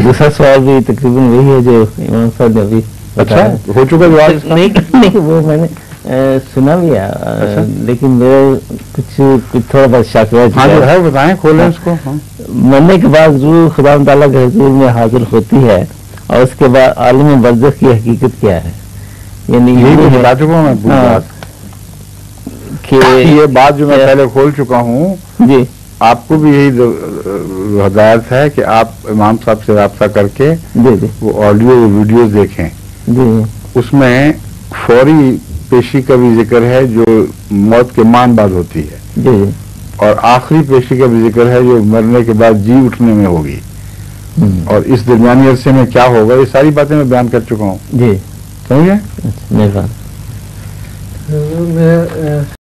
दूसरा सवाल भी तकरीबन वही है जो इमाम साहब ने अभी अच्छा हो चुका जवाब इसका? नहीं वो मैंने सुना भी है। अच्छा? लेकिन मेरा कुछ थोड़ा बहुत शक है। हाँ जो है बताएं, खोलें इसको। हाँ। मरने के बाद रूह खुदा ताला के हुजूर में हाजिर होती है और उसके बाद आलम बरज़ख की हकीकत क्या है? यानी यही तो बता चुका हूँ मैं पूरी बात कि ये बात जो मैं पहले खोल चुका हूँ जी। आपको भी यही हदायत है कि आप इमाम साहब से राब्ता करके जी जी वो ऑडियो वीडियो देखें। जी उसमें फौरी पेशी का भी जिक्र है जो मौत के मान बाद होती है जी जी और आखिरी पेशी का भी जिक्र है जो मरने के बाद जी उठने में होगी और इस दरमियानी अरसे में क्या होगा, ये सारी बातें मैं बयान कर चुका हूँ जी। समझे? मेहरबान। मैं